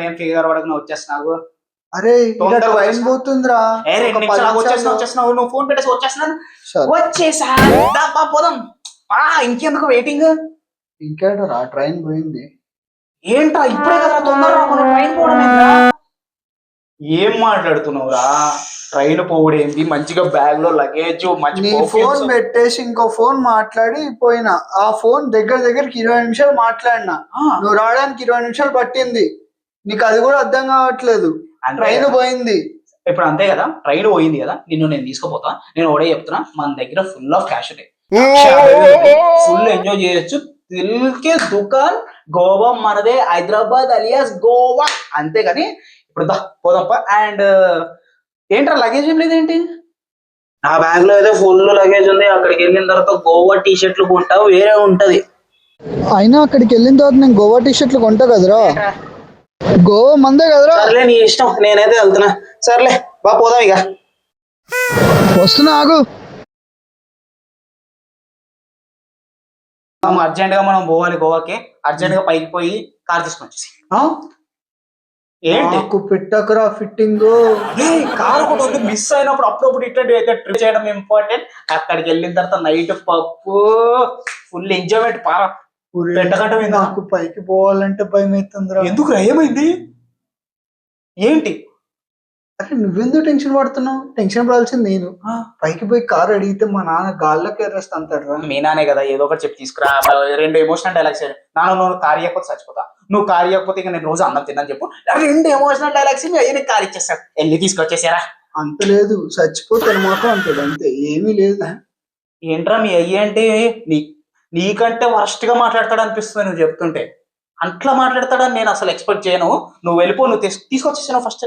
ఏం ఫిగర్ పడకుండా వచ్చేస్తున్నావు. అరే ట్రైన్ పోతుందిరా. 2 నిమిషాలు వచ్చేస్తున్నావు. నువ్వు ఫోన్ పెట్టేసి వచ్చేస్తున్నాను. వచ్చేసా పోదాం. ఇంకెందుకు వెయిటింగ్? ఇంకేటరా ట్రైన్ పోయింది. ఏంటా ఇప్పుడే కదా తొందరగా మనం ట్రైన్ పోవడం ఏంటా? ఏం మాట్లాడుతున్నావురా? ట్రైన్ పోవడేంటి? మంచిగా బ్యాగ్ లో లగేజ్ మంచి ఫోన్ పెట్టేసి ఇంకో ఫోన్ మాట్లాడి పోయినా. ఆ ఫోన్ దగ్గరికి 20 నిమిషాలు మాట్లాడినా. నువ్వు రావడానికి 20 నిమిషాలు పట్టింది. నీకు అది కూడా అర్థం కావట్లేదు. ట్రైన్ పోయింది. ఇప్పుడు అంతే కదా, ట్రైన్ పోయింది కదా, నేను తీసుకుపోతా. నేను ఒకటే చెప్తున్నా, మన దగ్గర ఫుల్ ఆఫ్ క్యాష్ ఉంటాయి, ఫుల్ ఎంజాయ్ చేయొచ్చు. దిల్కే దుకాన్ గోవా మనదే, హైదరాబాద్ అలియాస్ గోవా. అంతేగాని ఇప్పుడు పోదాంపా. అండ్ ఏంట్రా లగేజ్ ఏం లేదేంటి? నా బ్యాగ్ లో అయితే ఫుల్ లగేజ్ ఉంది. అక్కడికి వెళ్ళిన తర్వాత గోవా టీ షర్ట్లు కొంటావు, వేరే ఉంటది. అయినా అక్కడికి వెళ్ళిన తర్వాత నేను గోవా టీ షర్ట్లు కొంటా కదరా. గోవా మందే కదరా. సర్లే నీ ఇష్టం, నేనైతే వెళ్తున్నా. సర్లే పోదాం ఇక. వస్తున్నా ఆగు. అర్జెంట్ గా మనం పోవాలి గోవాకి. అర్జెంట్ గా పైకి పోయి కార్ తీసుకొని వచ్చేసి. ఏంటి పెట్టకరా ఫిట్టింగ్? కార్ కూడా మిస్ అయినప్పుడు అప్పుడప్పుడు ఇట్లాంటి అయితే ట్రిప్ చేయడం ఇంపార్టెంట్. అక్కడికి వెళ్ళిన తర్వాత నైట్ పప్పు ఫుల్ ఎంజాయ్మెంట్. పెట్టకంటే నాకు పైకి పోవాలంటే భయం అవుతుందిరా. ఎందుకు ఏమైంది? ఏంటి? అరే నువ్వెందుకు టెన్షన్ పడుతున్నావు? టెన్షన్ పడాల్సింది నేను. పైకి పోయి కారు అడిగితే మా నాన్న గాల్లోకి ఎర్రేస్తా అంటాడు. మీ నానే కదా ఏదో ఒకటి చెప్పి తీసుకురా. 2 ఎమోషనల్ డైలాగ్స్. నువ్వు కారు ఇవ్వకపోతే చచ్చిపోతా, నువ్వు కారు ఇవ్వకపోతే ఇక నేను రోజు అన్నం తిన్నాను చెప్పు. 2 ఎమోషనల్ డైలాగ్స్ నేను కారు ఇచ్చేస్తాను. వెళ్ళి తీసుకొచ్చేసారా? అంత లేదు, చచ్చిపోతాను మాత్రం అంటాడు, అంతే, ఏమీ లేదు. ఏంట్రా మీ అయ్యి అంటే నీకంటే వర్స్ట్ గా మాట్లాడతాడు అనిపిస్తుంది నువ్వు చెప్తుంటే. అట్లా మాట్లాడతాడని నేను అసలు ఎక్స్పెక్ట్ చేయను. నువ్వు వెళ్ళిపో, నువ్వు తీసుకొచ్చేసాను ఫస్ట్.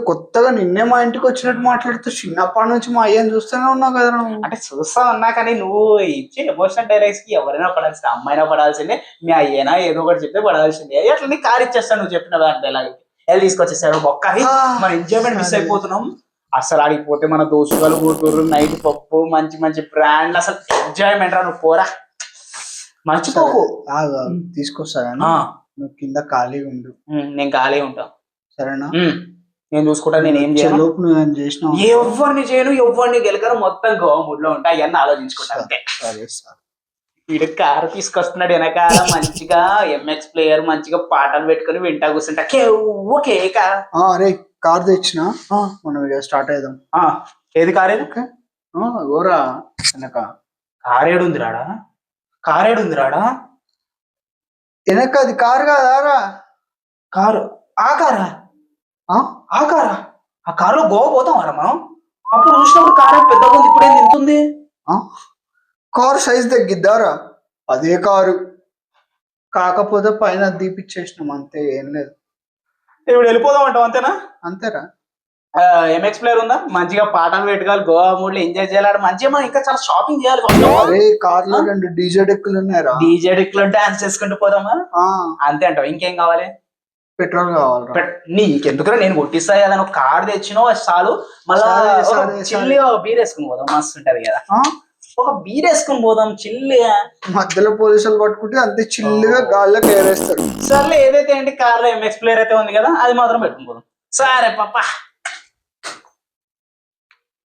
కొత్తగా నిన్నే మా ఇంటికి వచ్చినట్టు మాట్లాడుతూ చిన్నప్పటి నుంచి మా అయ్యని చూస్తూనే ఉన్నావు కదా. అంటే చూస్తా ఉన్నా కానీ నువ్వు ఇచ్చే ఎమోషనల్ డైలాగ్స్ కి ఎవరైనా పడాల్సిందే, అమ్మాయినా పడాల్సిందే, మీ అయ్యేనా ఏదో ఒకటి చెప్తే పడాల్సిందే. అట్లా నీ కార్ ఇచ్చేస్తాను నువ్వు చెప్పిన డైలాగ్. వెళ్ళి తీసుకొచ్చేసాడు బొక్కని. మన ఎంజాయ్మెంట్ మిస్ అయిపోతున్నాం. అసలు ఆడిపోతే మన దోస్తులు పోతుర్రు, నైట్ పప్పు మంచి మంచి బ్రాండ్, అసలు ఎంజాయ్మెంట్ రా. నువ్వు పోరా, మర్చిపోకు. తీసుకొస్తా నువ్వు కింద ఖాళీ ఉండు. నేను ఖాళీ ఉంటా, సరేనా? నేను చూసుకుంటా. నేను ఏం చేయను, ఎవరిని చేయను, ఎవరిని గెలకను, మొత్తం గోవా మూడ్ లో ఉంటా. అవన్నీ ఆలోచించుకుంటా అంతే. వీడు కారు తీసుకొస్తున్నాడు వెనకాల మంచిగా ఎంఎక్స్ ప్లేయర్, మంచిగా పాటలు పెట్టుకుని వింటా కూర్చుంటా. కేక అరే కార్ తెచ్చిన, మనం స్టార్ట్ అయిదాం. ఏది కారేది? ఓరా వెనక కారేడుంది రాడా? కారేడుంది రాడా? వెనక అది కారు కాదారా? కారు ఆ కారా? ఆ కారా? ఆ కారులో గోవా పోతాం రా మనం. అప్పుడు చూసినప్పుడు కారు పెద్దగా ఉంది, ఇప్పుడు ఏం తింటుంది? కారు సైజ్ తగ్గిద్దారా? అదే కారు, కాకపోతే పైన దీపిచ్చేసినాం అంతే, ఏం లేదు. ఇప్పుడు వెళ్ళిపోదాం అంటావు అంతేనా? అంతేరా. ఎంఎక్స్ ప్లేయర్ ఉందా, మంచిగా పాటలు పెట్టుకోవాలి, గోవా మూడ్ లో ఎంజాయ్ చేయాలి. మంచిగా మనం ఇంకా చాలా షాపింగ్ చేయాలి. అరే కార్ లో 2 డీజే డెక్కులు ఉన్నాయరా. డీజే డెక్కులు డాన్స్ చేసుకుంటూ పోదామా? అంతే అంటావు? ఇంకేం కావాలి? పెట్రోల్ కావాలి. నీకెందుకురా, నేను కొట్టిస్తా కదా. నువ్వు కార్ తెచ్చినావు చాలు. మళ్ళా చిల్లిగా బీర్ వేసుకుని పోదాం, మస్తు ఉంటది కదా. ఒక బీర్ వేసుకుని పోదాం చిల్లిగా. మధ్యలో పోలీసులు పట్టుకుంటే అంతే చిల్లుగా గాల్లోకి ఎగరేస్తారు. సర్లే ఏదైతే ఏంటి, కార్ లో ఎంఎక్స్ ప్లేయర్ అయితే ఉంది కదా, అది మాత్రం పెట్టుకుని పోదాం. సరే పాపా.